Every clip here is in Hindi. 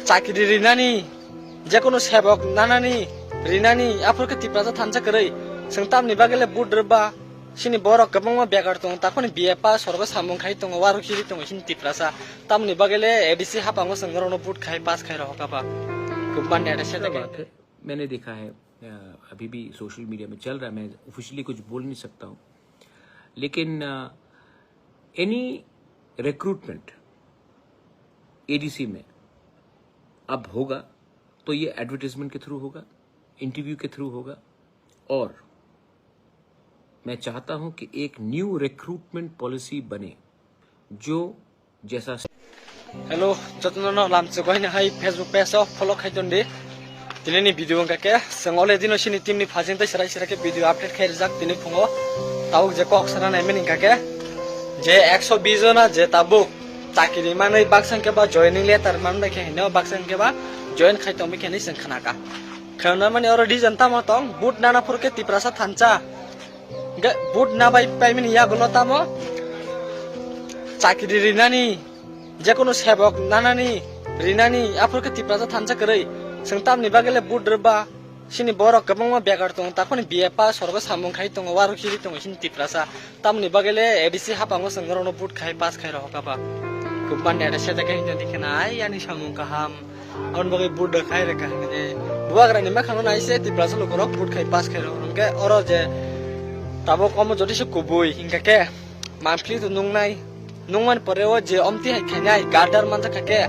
চাকরি রিনানি যে কোনো সেবক নানানি রিনানি আফরকে তিপ্রাজা থানসা কरै সোंतामनि बागेले बुद्रबा सिनि बरक गोबां बेगार दं ताखौनि बिएपा सरग सामुं खाय दं वारु खिरि दं सिनि तिप्रासा तामनि बागेले एडीसी हापांगो संगरनो बुट खाय पास खाय रहकाबा गुब्बान नेट से बात है। मैंने देखा है अभी भी सोशल मीडिया में चल रहा है, मैं ऑफिशियली कुछ बोल नहीं सकता हूँ, लेकिन एनी रिक्रूटमेंट एडीसी में अब होगा तो ये एडवर्टाइजमेंट के थ्रू होगा, इंटरव्यू के थ्रू होगा, और मैं चाहता हूं कि एक न्यू रिक्रूटमेंट पॉलिसी बने जो जैसा हेलो जतन लामचे गयना हाय फेसबुक पेज ऑफ फॉलो खायदोंदि दिनैनि भिडिअ गाके संगले दिनो सिनि टीमनि फाजिं तै सराय सराके भिडिअ अपडेट खाय जाक दिनै फुङो ताव जे कक सरा नायमेनि गाके जे 120 जना जे ताबु चाकरि मानै बाक्सां केबा जॉइनिंग लेटर मानै के हिनो बाक्सां केबा जॉइन खायतो मिकेनि जों खनाका खाना माने अलरेडी जनता मतंग बुट नाना फुरके तिप्रासा थानचा बुट ना बाय पाइमिनि या गलो तामो चाकरि रिनानि जे कोनो सेबक नानानि रिनानि आफरके तिप्राजा थानसा करै सोंतामनि बागेले बुद्रबा सिनि बरक गोबां बेगार दं ताखौनि बिएपा सरग सामुं खाय दं वारु खिरि दं सिनि तिप्रासा तामनि बागेले एडीसी हापांगो संगरनो बुट खाय पास खाय रहकाबा गुब्बान नेट से तके हिन्दि दिखना आय यानि सामुं काहाम अन बगे बुट खाय रे कहने बुआग्रानि मा खानो नाइसे तिप्राजा लोगरो बुट खाय पास खाय रहनके अरो जे ताबो कम जदि से कुबुई हिंकाके मानफ्ली तो नुंगनाय नुंगमान परेव जे अमति हाय खायनाय गार्डर मानजा खाके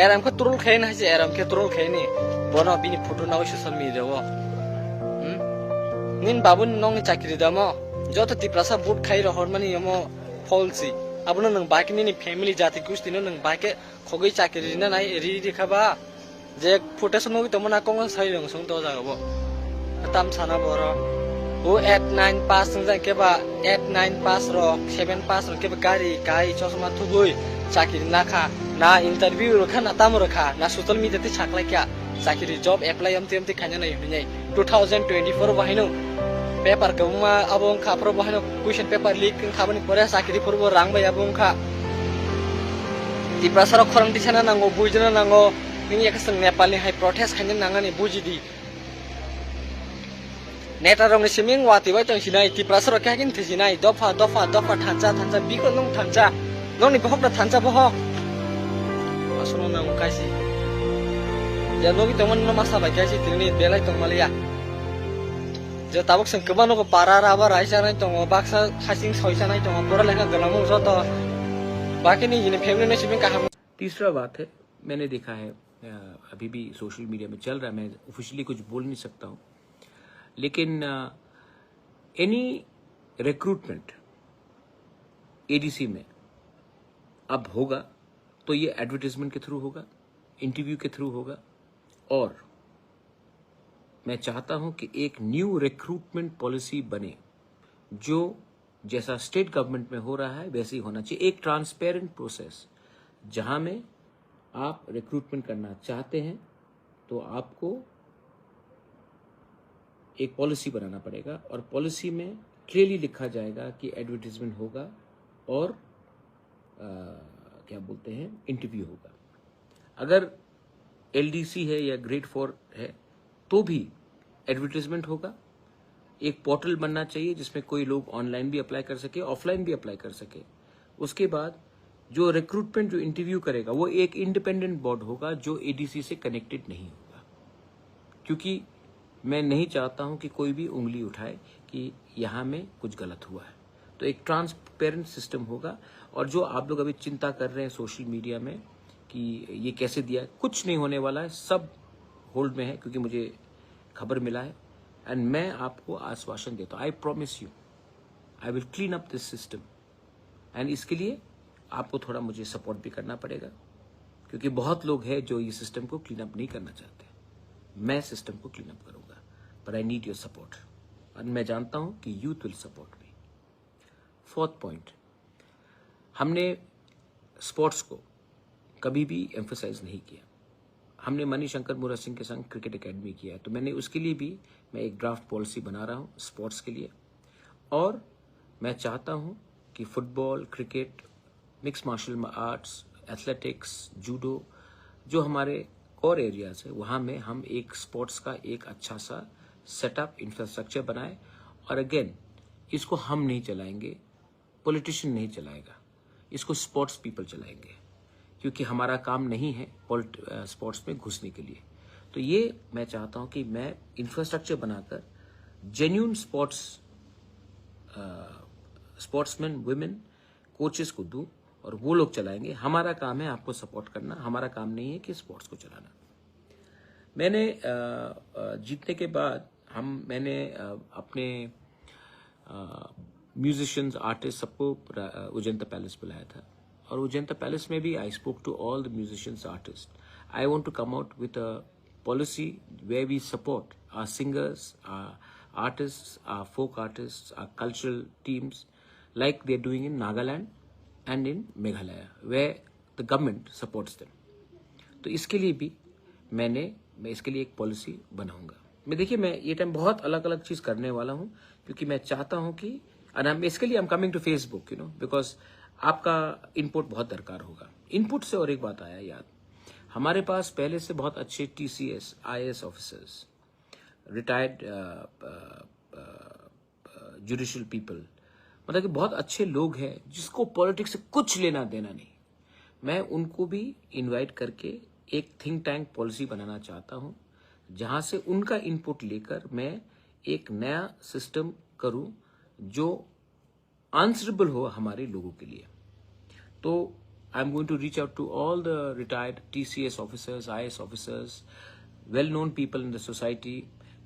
एराम के तुरुल खायना हाय जे एराम के तुरुल खायनि बनो बिनि फोटो नाव सोशल मीडिया वो निन बाबुन नंनि चाकरि दामो जतो तिप्रासा बुट खाय रहर मानि यमो फलसी आबनो नों बाकिनि नि फैमिली जाति गुस्तिनो नों बाके खगै चाकरि ना नाय रि दिखाबा जे फोटेसन नगि तमना कंग साइ रंग सं तो जागबो ताम साना बरो वो 8-9 पास संजा केबा 8-9 पास रो 7 पास रो केबा गाड़ी गाई चश्मा थुगुई चाकरि नाखा ना इंटरव्यू रखा ना ताम रखा ना सोशल मीडिया ते छाकला क्या चाकरि जॉब अप्लाई एमते खाने नै हुनै 2024 बहाइनो पेपर गमा अबों खाफ्रो बहाइनो क्वेश्चन पेपर लीक खाबनि परे चाकरि फोरबो रांबाय अबों खा तिप्रासार खरं दिसना नांगो बुजना नांगो नि एकसं नेपालनि हाय प्रोटेस्ट खाने नांगानि बुजिदि नेता रंनि सिमिं वाति बाय तंसिनाय तिप्रासार कागिन थिसिनाय दफा दफा दफा थांचा थांचा बिको नं थांचा नंनि बहकना थांचा बहक असनो नां कासि या नगि तमन मासा बाय कासि तिनि बेलाय तंमालिया जे ताबक सं कबानो पारा राबा रायसानाय दङ बाक्सा खासिं सयसानाय दङ बरा लेखा गलामो जत बाकिनि जिने फैमिली ने सिमिं काहाम। तीसरा बात है, मैंने देखा है अभी भी सोशल मीडिया में चल रहा है, मैं ऑफिशियली कुछ बोल नहीं सकता हूँ, लेकिन एनी रिक्रूटमेंट एडीसी में अब होगा तो ये एडवर्टाइजमेंट के थ्रू होगा, इंटरव्यू के थ्रू होगा, और मैं चाहता हूं कि एक न्यू रिक्रूटमेंट पॉलिसी बने जो जैसा स्टेट गवर्नमेंट में हो रहा है वैसे ही होना चाहिए। एक ट्रांसपेरेंट प्रोसेस जहां में आप रिक्रूटमेंट करना चाहते हैं तो आपको एक पॉलिसी बनाना पड़ेगा और पॉलिसी में क्लियरली लिखा जाएगा कि एडवर्टाइजमेंट होगा और क्या बोलते हैं इंटरव्यू होगा। अगर एलडीसी है या ग्रेड 4 है तो भी एडवर्टाइजमेंट होगा। एक पोर्टल बनना चाहिए जिसमें कोई लोग ऑनलाइन भी अप्लाई कर सके, ऑफलाइन भी अप्लाई कर सके। उसके बाद जो रिक्रूटमेंट जो इंटरव्यू करेगा वो एक इंडिपेंडेंट बोर्ड होगा जो एडीसी से कनेक्टेड नहीं होगा, क्योंकि मैं नहीं चाहता हूं कि कोई भी उंगली उठाए कि यहां में कुछ गलत हुआ है। तो एक ट्रांसपेरेंट सिस्टम होगा। और जो आप लोग अभी चिंता कर रहे हैं सोशल मीडिया में कि ये कैसे दिया, कुछ नहीं होने वाला है, सब होल्ड में है क्योंकि मुझे खबर मिला है। एंड मैं आपको आश्वासन देता हूं, I promise you I will clean up this system. And इसके लिए आपको थोड़ा मुझे सपोर्ट भी करना पड़ेगा क्योंकि बहुत लोग हैं जो ये सिस्टम को क्लीन अप नहीं करना चाहते। मैं सिस्टम को क्लीन अप करूंगा, पर आई नीड योर सपोर्ट और मैं जानता हूं कि youth will support me. Fourth point, हमने स्पोर्ट्स को कभी भी एम्फसाइज नहीं किया। हमने मणिशंकर मुरा सिंह के संग क्रिकेट एकेडमी किया है, तो मैंने उसके लिए भी मैं एक ड्राफ्ट पॉलिसी बना रहा हूँ स्पोर्ट्स के लिए। और मैं चाहता हूँ कि football, cricket, mix martial arts, athletics, judo, जो हमारे कोर एरियाज है वहां में हम एक स्पोर्ट्स का एक अच्छा सा सेटअप इंफ्रास्ट्रक्चर बनाए। और अगेन इसको हम नहीं चलाएंगे, पॉलिटिशियन नहीं चलाएगा, इसको स्पोर्ट्स पीपल चलाएंगे, क्योंकि हमारा काम नहीं है स्पोर्ट्स में घुसने के लिए। तो ये मैं चाहता हूं कि मैं इंफ्रास्ट्रक्चर बनाकर जेन्यून स्पोर्ट्समैन वुमेन कोचेस को दूं और वो लोग चलाएंगे। हमारा काम है आपको सपोर्ट करना, हमारा काम नहीं है कि स्पोर्ट्स को चलाना। मैंने जीतने के बाद मैंने अपने म्यूजिशियंस आर्टिस्ट सबको उजंता पैलेस बुलाया था, और उजंता पैलेस में भी I spoke to all the musicians artist. I want to come out with a policy where we support our singers, our artists, our folk artists, our cultural teams, like they're doing in Nagaland and in Meghalaya, where the government supports them. तो इसके लिए भी मैं इसके लिए एक पॉलिसी बनाऊंगा। देखिए मैं ये टाइम बहुत अलग अलग चीज करने वाला हूँ, क्योंकि मैं चाहता हूँ कि इसके लिए I am coming to Facebook, because आपका इनपुट बहुत दरकार होगा। इनपुट से और एक बात आया याद, हमारे पास पहले से बहुत अच्छे TCS IAS officers, retired judicial people, मतलब कि बहुत अच्छे लोग हैं जिसको पॉलिटिक्स से कुछ लेना देना नहीं। मैं उनको भी इनवाइट करके एक थिंक टैंक पॉलिसी बनाना चाहता हूं, जहां से उनका इनपुट लेकर मैं एक नया सिस्टम करूं जो आंसरेबल हो हमारे लोगों के लिए। तो I'm going to reach out to all the retired TCS officers, IAS officers, well-known people in the society,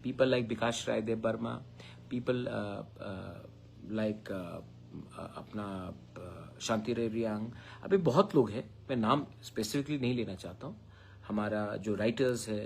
people like Bikash Rai Dev Burma, people like अपना शांति रे रियांग, अभी बहुत लोग हैं, मैं नाम स्पेसिफिकली नहीं लेना चाहता हूँ। हमारा जो राइटर्स है